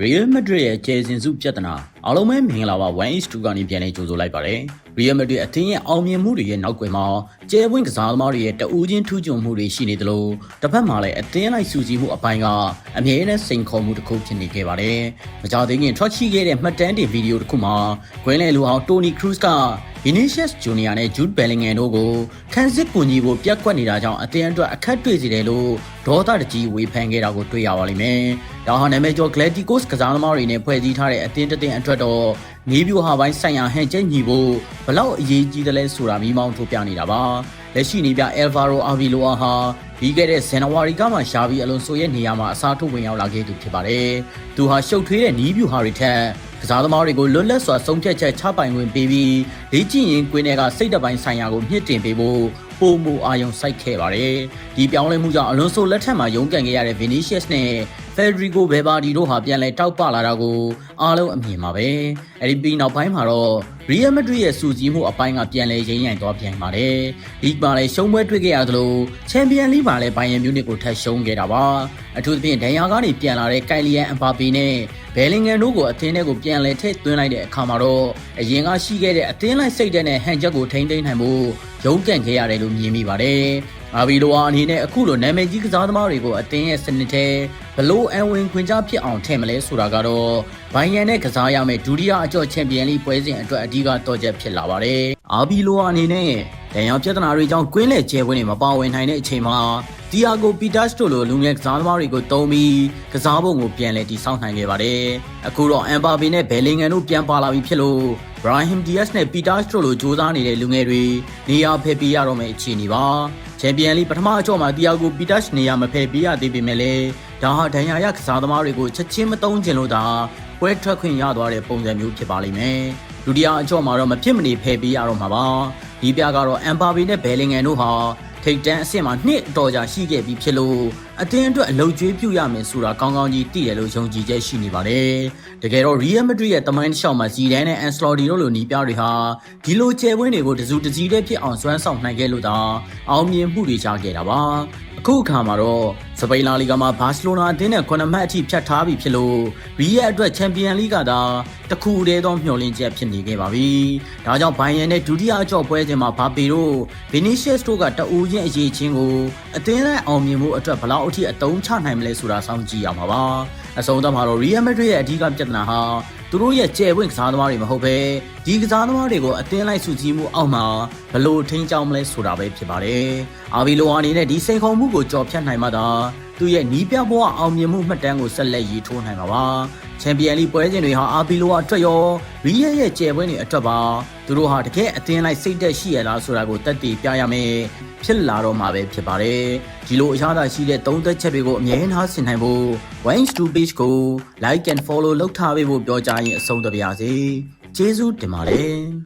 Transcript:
Real Madrid ရဲ့ကျေစင်စုပြဿနာအားလုံးပဲမင်္ဂလာပါ 1-2 ကနေပြန်လည်ကြိုဆိုလိုက်ပါတယ်။ Real Madrid အသင်းရဲ့အောင်မြင်မှုတွေရဲ့နောက်ကွယ်မှာကျဲပွင့်ကစားသမားတွေရဲ့တဦးချင်းထူးချွန်မှုတွေရှိနေသလိုတစ်ဖက်မှာလည်းအသင်းလိုက်စုစည်းမှုအပိုင်းကအမြဲတမ်းစိန်ခေါ်မှုတစ်ခုဖြစ်နေခဲ့ပါတယ်။မကြောက်သေးခင်ထွက်ရှိခဲ့တဲ့မှတ်တမ်းတင်ဗီဒီယိုတစ်ခုမှာကွင်းလယ်လူဟောင်း Toni Kroos ကVinicius Junior နဲ့ Jude Bellingham တို့ကိုခန်းစစ်ကူညီဖို့ပြက်ကွက်နေတာကြောင့်အသင်းအတွက်အခက်တွေ့စေတယ်လို့ဒေါသတကြီးဝေဖန်ခဲ့တာကိုတွေ့ရပါလိမ့်မယ်။ဒါဟာနာမည်ကျော် Galacticos ကစားသမားတွေနဲ့ဖွဲ့စည်းထားတဲ့အသင်းတစ်သင်းအတွက်တော့နေပြိုဟာပိုင်းဆိုင်ရာဟန်ချက်ညီဖို့ဘလောက်အရေးကြီးတယ်လဲဆိုတာမိမောင်းထုတ်ပြနေတာပါ။လက်ရှိနေပြ Alvaro Arbeloa ဟာပြီးခဲ့တဲ့ဇန်နဝါရီကမှရှာပြီးအလွန်ဆိုရဲ့နေရာမှာအစားထိုးဝင်ရောက်လာခဲ့သူဖြစ်ပါတယ်။သူဟာရှုပ်ထွေးတဲ့နီးပြူဟာတွေထက်ကစားသမားတွေကိုလွတ်လပ်စွာဆုံးဖြတ်ချက်ချပိုင်ခွင့်ပေးပြီးလေ့ကျင့်ရင်ကွင်းထဲကစိတ်တပိုင်းဆိုင်ရာကိုမြင့်တင်ပေးဖို့ပုံမူအာယုံစိုက်ခဲ့ပါတယ်။ဒီပြောင်းလဲမှုကြောင့်အလွန်ဆိုလက်ထက်မှာရုန်းကန်ခဲ့ရတဲ့ Vinicius နဲ့ Federico Valverde တို့ဟာပြန်လည်တောက်ပလာတာကိုအားလုံးအမြင်ပါပဲ။အဲဒီပြီးနောက်ပိုင်းမှာတော့ Real Madrid ရဲ့စူးစီးမှုအပိုင်းကပြန်လည်ရင်းရိုင်သွားပြန်ပါတယ်။ဒီမှာလည်းရှုံးပွဲတွေ့ခဲ့ရသလို Champions League မှာလည်း Bayern Munich ကိုထပ်ရှုံးခဲ့တာပါ။အထူးသဖြင့်ဒဏ်ရာကနေပြန်လာတဲ့ Kylian Mbappe နဲ့ Bellingham တို့ကိုအသင်းထဲကိုပြန်လည်ထည့်သွင်းလိုက်တဲ့အခါမှာတော့အရင်ကရှိခဲ့တဲ့အသင်းလိုက်စိတ်ဓာတ်နဲ့ဟန်ချက်ကိုထိန်းသိမ်းနိုင်ဖို့ရုန်းကန်ခဲ့ရတယ်လို့မြင်မိပါတယ်။အာဘီလိုအာအနေနဲ့အခုလိုနာမည်ကြီးကစားသမားတွေကိုအသင်းရဲ့စနစ်ထဲဘလို့အဝင်ခွင့်ကြဖြစ်အောင်ထည့်မလဲဆိုတာကတော့ဘိုင်ယန်နဲ့ကစားရမယ့်ဒုတိယအကျော့ချန်ပီယံလိပွဲစဉ်အတွက်အဓိကတော့ချက်ဖြစ်လာပါတယ်။အာဘီလိုအာအနေနဲ့ဒဏ်ရာပြဿနာတွေကြောင့်ကွင်းလယ်ကျဲပွဲတွေမပါဝင်နိုင်တဲ့အချိန်မှာThiago Pitas တို့လိုလူငယ်ကစားသမားတွေကိုတုံးပြီးကစားပုံကိုပြန်လည်တည်ဆောက်နိုင်ခဲ့ပါတယ်။အခုတော့ Mbappe နဲ့ Bellingham တို့ပြန်ပါလာပြီဖြစ်လို့ Brahim Diaz နဲ့ Pitas တို့လိုစ조사နေတဲ့လူငယ်တွေနေရာဖယ်ပေးရတော့မယ့်အခြေအနေပါ။ Champions League ပထမအကျော့မှာ Thiago Pitas နေရာမဖယ်ပေးရသေးပေမဲ့လည်းဒါဟာဒဏ်ရာရကစားသမားတွေကိုချက်ချင်းမသုံးကျင်လို့သာပွဲထွက်ခွင့်ရသွားတဲ့ပုံစံမျိုးဖြစ်ပါလိမ့်မယ်။ဒုတိယအကျော့မှာတော့မဖြစ်မနေဖယ်ပေးရတော့မှာပါ။ဒီပြကတော့ Mbappe နဲ့ Bellingham တို့ဟာထိတ်တန်းအဆင့်မှာနှစ်အတော်ကြာရှိခဲ့ပြီးဖြစ်လို့အသင်းအတွက်အလုပ်ကျွေးပြုရမယ်ဆိုတာကောင်းကောင်းကြီးသိတယ်လို့ယုံကြည်ချက်ရှိနေပါတယ်။တကယ်တော့ Real Madrid ရဲ့တမိုင်းတစ်လျှောက်မှာ Zidane နဲ့ Ancelotti တို့လိုနီးပြတွေဟာဒီလိုကျဲပွဲတွေကိုတစုတစည်းတည်းဖြစ်အောင်စွမ်းဆောင်နိုင်ခဲ့လို့သာအောင်မြင်မှုတွေရခဲ့တာပါ။အခုအခါမှာတော့စပိန်လာလီဂါမှာဘာစီလိုနာအသင်းနဲ့9မှတ်အထိဖြတ်ထားပြီဖြစ်လို့ Real အတွက်ချန်ပီယံလိဂ်ကသာတခုတည်းသောမျှော်လင့်ချက်ဖြစ်နေခဲ့ပါပြီ။ဒါကြောင့်ဘိုင်ယန်နဲ့ဒုတိယအကျော့ပွဲစဉ်မှာဘာပေတို့ Vinicius တို့ကတအူးချင်းအရေးချင်းကိုအသင်းလိုက်အောင်မြင်မှုအတွက်ဘလောက်အထိအသုံးချနိုင်မလဲဆိုတာစောင့်ကြည့်ရမှာပါ။အဆုံးသတ်မှာတော့ Real Madrid ရဲ့အဓိကပြဿနာဟာသူတို့ရဲ့ကျဲပွင့်ကစားသမားတွေမဟုတ်ပဲဒီကစားသမားတွေကိုအသင်းလိုက်စုစည်းမှုအောက်မှာဘလို့ထိန်းချောင်းမလဲဆိုတာပဲဖြစ်ပါတယ်။အာဘီလိုအနေနဲ့ဒီစိန်ခေါ်မှုကိုကြော်ဖြတ်နိုင်မှသာသူရဲ့နီးပြဘဝအောင်မြင်မှုမှတ်တမ်းကိုဆက်လက်ရေးထိုးနိုင်မှာပါ။ချန်ပီယံလိပွဲစဉ်တွေဟာအာဘီလိုအတွက်ရောရီးယယ်ရဲ့ကျဲပွဲတွေအတွက်ပါသူတို့ဟာတကယ်အသင်းလိုက်စိတ်သက်ရှိရလားဆိုတာကိုတက်တည်ပြရမယ်ဖြစ်လာတော့မှာပဲဖြစ်ပါတယ်။ဒီလိုအရသာရှိတဲ့သုံးသက်ချက်တွေကိုအမြဲတမ်းဆင်နိုင်ဖို့ 1-2 page ကို like and follow လုပ်ထားပေးဖို့ပြောကြရင်အဆုံးသတ်ပါရစေ။ကျေးဇူးတင်ပါတယ်။